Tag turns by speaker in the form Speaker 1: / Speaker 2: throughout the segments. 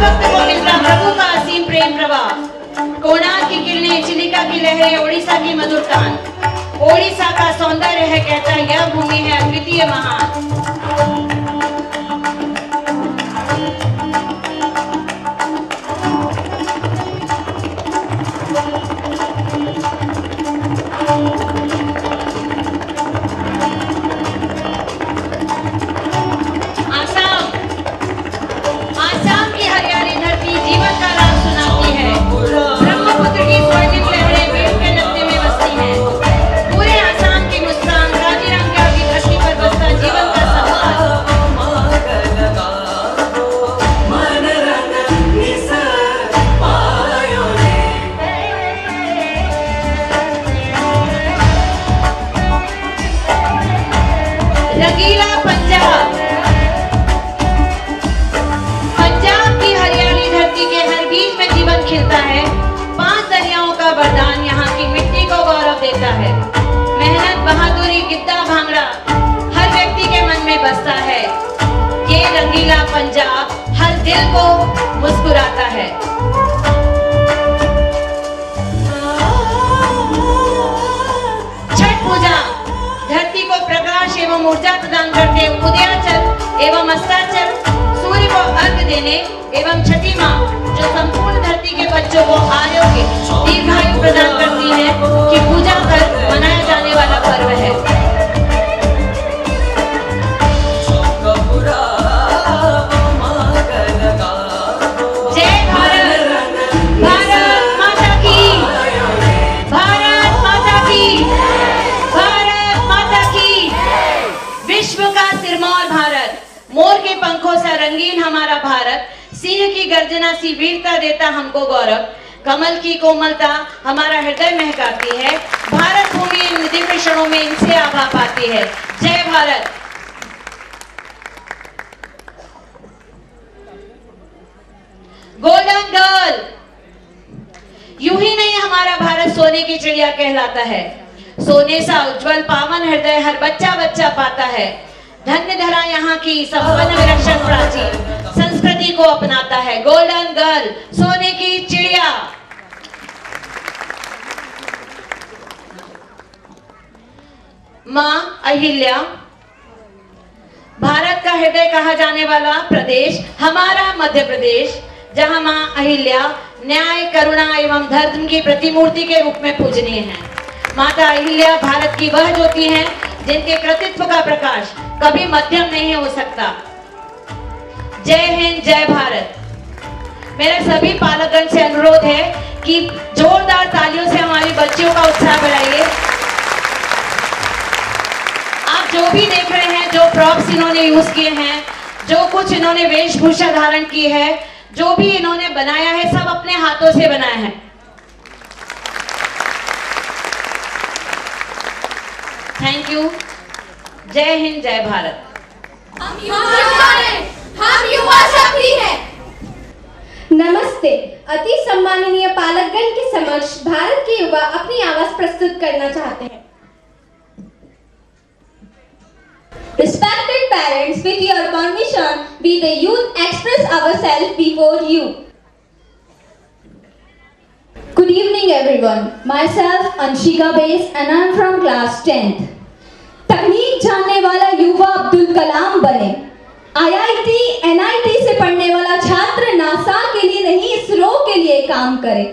Speaker 1: भक्त को मिलता प्रभु का असीम प्रेम प्रवाह। कोणार्क की किरणें, चिलिका की लहरें, ओडिशा की मधुर तान। ओडिशा का सौंदर्य है कहता यह भूमि है अद्वितीय महान। रंगीला पंजाब, पंजाब की हरियाली धरती के हर बीज में जीवन खिलता है। 5 दरियाओं का वरदान यहाँ की मिट्टी को गौरव देता है। मेहनत, बहादुरी, गिद्दा, भांगड़ा हर व्यक्ति के मन में बसता है। ये रंगीला पंजाब हर दिल को मुस्कुराता है। छठ पूजा धरती को प्रकाश एवं ऊर्जा प्रदान करते उदयाचल एवं अस्ताचल सूर्य को अर्घ्य देने एवं छठी माँ जो संपूर्ण धरती के बच्चों को आरोग्य दीर्घायु प्रदान करती है की पूजा कर मनाया जाने वाला पर्व है। मोर के पंखों से रंगीन हमारा भारत, सिंह की गर्जना सी वीरता देता हमको गौरव। कमल की कोमलता हमारा हृदय महकाती है। भारत भूमि इन दिव्य क्षणों में इनसे आभा पाती है। जय भारत। गोल्डन गर्ल, यूं ही नहीं हमारा भारत सोने की चिड़िया कहलाता है। सोने सा उज्जवल पावन हृदय हर बच्चा बच्चा पाता है। धन्य धरा यहाँ की संपन्न विलक्षण प्राचीन संस्कृति को अपनाता है। गोल्डन गर्ल, सोने की चिड़िया। माँ अहिल्या, भारत का हृदय कहा जाने वाला प्रदेश हमारा मध्य प्रदेश, जहाँ माँ अहिल्या न्याय, करुणा एवं धर्म की प्रतिमूर्ति के रूप में पूजनीय है। माता अहिल्या भारत की वह ज्योति है जिनके कृतित्व का प्रकाश कभी मध्यम नहीं हो सकता। जय हिंद, जय भारत। मेरा सभी पालकगण से अनुरोध है कि जोरदार तालियों से हमारी बच्चियों का उत्साह बढ़ाइए। आप जो भी देख रहे हैं, जो प्रॉप्स इन्होंने यूज किए हैं, जो कुछ इन्होंने वेशभूषा धारण की है, जो भी इन्होंने बनाया है, सब अपने हाथों से बनाया है। Thank you. जय हिंद, जय भारत।
Speaker 2: हम युवा शक्ति हैं।
Speaker 3: नमस्ते। अति सम्माननीय पालकगण के समक्ष भारत के युवा अपनी आवाज प्रस्तुत करना चाहते हैं। Respected parents, with your permission, we the youth express ourselves before you. Good evening everyone. Myself Anshika Base and I am from class 10th. तकनीक जानने वाला युवा अब्दुल कलाम बने। IIT, NIT से पढ़ने वाला छात्र नासा के लिए नहीं, इसरो के लिए काम करे।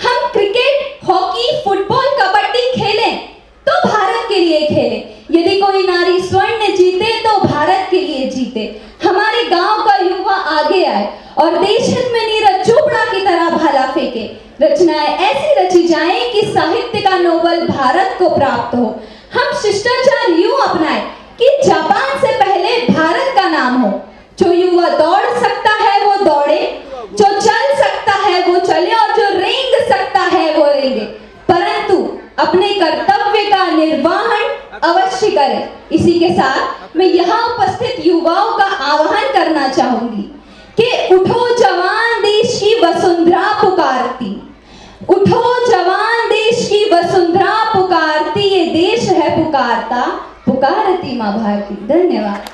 Speaker 3: हम क्रिकेट, हॉकी, फुटबॉल, कबड्डी खेलें तो भारत के लिए खेलें। यदि कोई नारी स्वर्ण जीते तो भारत के लिए जीते। हमारे गांव का युवा आगे आए और देश हित में नीरज चोपड़ा की तरह भाला फेंके। रचनाएं ऐसी रची जाएं कि साहित्य का नोबेल भारत को प्राप्त हो। हम शिष्टाचार यूं अपनाएं कि जापान से पहले भारत का नाम हो। जो युवा दौड़ सकता है वो दौड़े, जो चल सकता है वो चले और जो रेंग सकता है वो रेंगे, परंतु अपने कर्तव्य का निर्वहन अवश्य करें। इसी के साथ मैं यहाँ उपस्थित युवाओं का आह्वान करना चाहूंगी कि उठो जवान, देश की वसुंधरा पुकारती। उठो जवान, देश की वसुंधरा पुकारती। ये देश है पुकारता, पुकारती माँ भारती। धन्यवाद।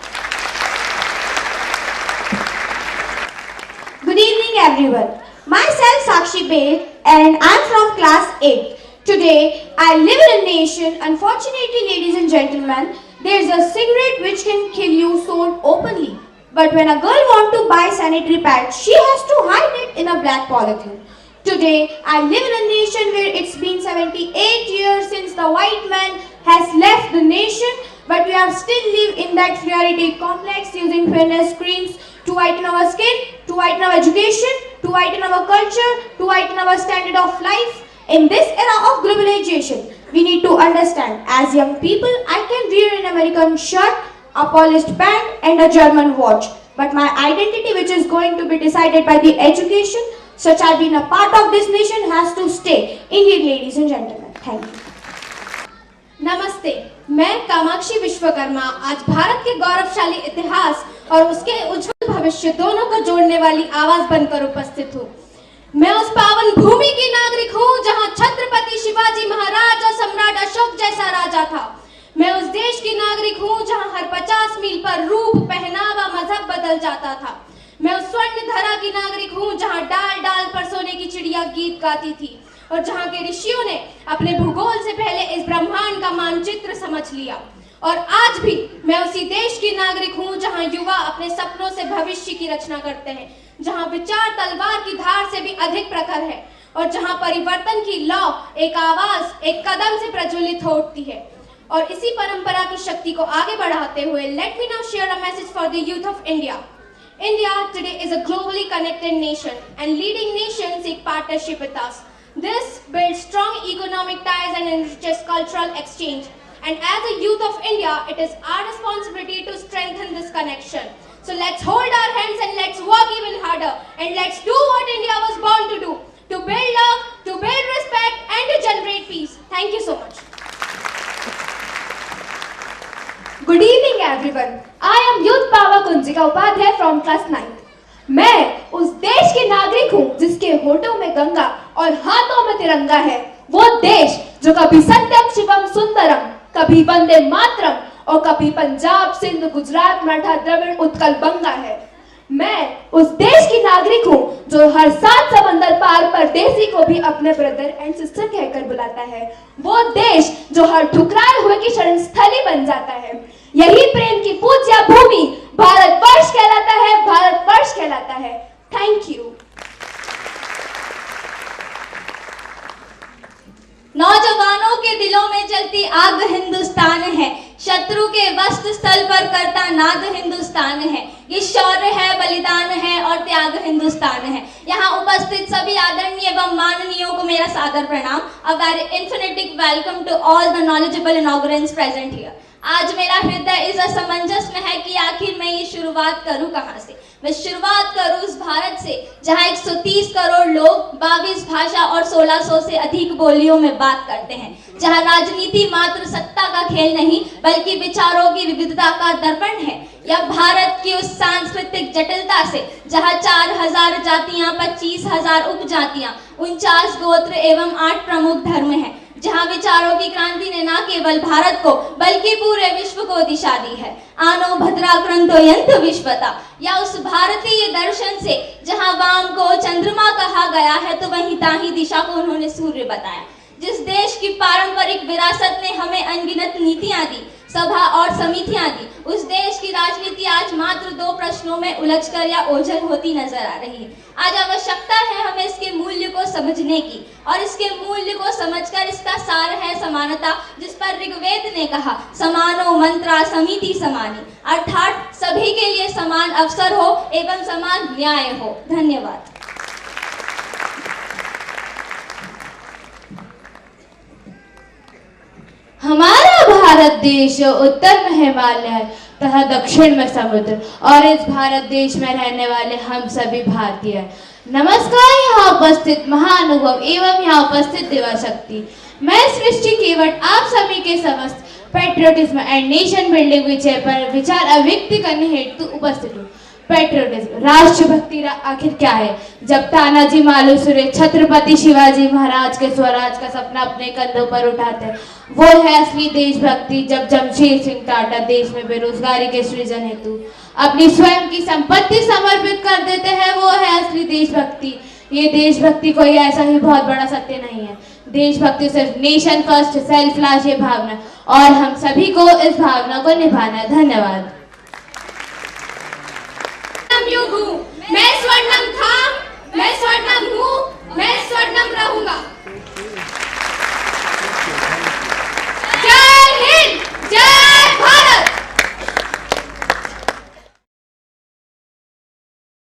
Speaker 2: Good evening
Speaker 4: evening everyone. Myself Sakshi Baid and I'm from class 8. Today I live in a nation, unfortunately ladies and gentlemen, there is a cigarette which can kill you sold openly. But when a girl wants to buy sanitary pads, she has to hide it in a black polythene. Today I live in a nation where it's been 78 years since the white man has left the nation, but we are still live in that inferiority complex using fairness creams to whiten our skin, to whiten our education, to whiten our culture, to whiten our standard of life. In this era of globalization, we need to understand, as young people, I can wear an American shirt, a polished pant and a German watch. But my identity, which is going to be decided by the education, such as being a part of this nation, has to stay. Indian ladies and gentlemen, thank you.
Speaker 5: नमस्ते, मैं कामाक्षी विश्वकर्मा आज भारत के गौरवशाली इतिहास और उसके उज्जवल भविष्य दोनों को जोड़ने वाली आवाज बनकर उपस्थित हूँ। मैं उस पावन भूमि की नागरिक हूँ जहाँ छत्रपति शिवाजी महाराज और सम्राट अशोक जैसा राजा था। मैं उस देश की नागरिक हूँ जहाँ हर 50 मील पर रूप, पहनावा, मजहब बदल जाता था। मैं उस स्वर्ण धरा की नागरिक हूँ जहाँ डाल डाल पर सोने की चिड़िया गीत गाती थी और जहाँ के ऋषियों ने अपने भूगोल से पहले इस ब्रह्मांड का मानचित्र समझ लिया। और आज भी मैं उसी देश की नागरिक हूँ जहाँ युवा अपने सपनों से भविष्य की रचना करते हैं, जहाँ विचार तलवार की धार से भी अधिक प्रखर है और जहाँ परिवर्तन की लौ एक आवाज, एक कदम से प्रज्वलित हो उठती है। और इसी परंपरा की शक्ति को आगे बढ़ाते हुए let me now share a message for the youth of India. India today is a globally connected nation and leading nations seek partnership with us. This builds strong economic ties and enriches cultural exchange. And as a youth of India, it is our responsibility to strengthen this connection. So let's hold our hands and let's work even harder. And let's do what India was born to do. To build love, to build respect and to generate peace. Thank you so much.
Speaker 4: Good evening everyone. I am Youth Power Kunjika Upadhyay from class 9th. मैं उस देश की नागरिक हूँ जिसके होठों में गंगा और हाथों में तिरंगा है। वो देश जो कभी सत्यम शिवम सुंदरम, कभी वंदे मातरम और कभी पंजाब, सिंध, गुजरात, मराठा, द्रविड़, उत्कल, बंगा है। मैं उस देश की नागरिक हूँ जो हर 7 समंदर पार परदेसी को भी अपने ब्रदर एंड सिस्टर कहकर बुलाता है। वो देश जो हर ठुकराए हुए की शरण स्थली बन जाता है। यही प्रेम की पूज्य भूमि भारतवर्ष कहलाता है, भारतवर्ष कहलाता है। Thank you.
Speaker 3: नौजवानों के दिलों में जलती आग हिंदुस्तान है, शत्रु के वस्त्र स्थल पर करता नाद हिंदुस्तान है। ये शौर्य है, बलिदान है और त्याग हिंदुस्तान है। यहाँ उपस्थित सभी आदरणीय एवं माननीयों को मेरा सादर प्रणाम। A very infinite welcome to all the knowledgeable ignorants present here. आज मेरा हृदय इस असमंजस में है कि आखिर मैं ये शुरुआत करूं कहां से। मैं शुरुआत करूं उस भारत से जहां 130 करोड़ लोग 22 भाषा और 1600 से अधिक बोलियों में बात करते हैं, जहां राजनीति मात्र सत्ता का खेल नहीं बल्कि विचारों की विविधता का दर्पण है। या भारत की उस सांस्कृतिक जटिलता से जहां 4000 जातियां, 25,000 उपजातियां, 49 गोत्र एवं 8 प्रमुख धर्म हैं, जहां विचारों की क्रांति ने न केवल भारत को बल्कि पूरे विश्व को दिशा दी है। आनो भद्राक्रंतो यंत्र विश्वता, या उस भारतीय दर्शन से जहां वाम को चंद्रमा कहा गया है तो वहीं ताही दिशा को उन्होंने सूर्य बताया। जिस देश की पारंपरिक विरासत ने हमें अनगिनत नीतियां दी, सभा और समितियां दी, उस देश की राजनीति आज मात्र 2 प्रश्नों में उलझकर या ओझल होती नजर आ रही है। आज आवश्यकता है हमें इसके मूल्य को समझने की, और इसके मूल्य को समझकर इसका सार है समानता, जिस पर ऋग्वेद ने कहा समानो मंत्रा समिति समानी, अर्थात सभी के लिए समान अवसर हो एवं समान न्याय हो। धन्यवाद।
Speaker 6: हमारा भारत देश उत्तर में हिमालय तथा दक्षिण में समुद्र, और इस भारत देश में रहने वाले हम सभी भारतीय। नमस्कार यहाँ उपस्थित महानुभव एवं यहाँ उपस्थित देवा शक्ति। मैं सृष्टि केवट आप सभी के समस्त पेट्रियोटिज्म एंड नेशन बिल्डिंग विषय पर विचार अभिव्यक्ति करने हेतु उपस्थित हूँ। पेट्रियोटिज्म, राष्ट्रभक्ति आखिर क्या है? जब तानाजी मालुसरे छत्रपति शिवाजी महाराज के स्वराज का सपना अपने कंधों पर उठाते हैं, वो है असली देशभक्ति। जब जमशेद सिंह टाटा देश में बेरोजगारी के सृजन हेतु अपनी स्वयं की संपत्ति समर्पित कर देते हैं, वो है असली ये देशभक्ति कोई ऐसा ही बहुत बड़ा सत्य नहीं है। देशभक्ति सिर्फ नेशन फर्स्ट सेल्फ लास्ट ये भावना, और हम सभी को इस भावना को निभाना है। धन्यवाद।
Speaker 2: युग हूँ, मैं स्वर्णम था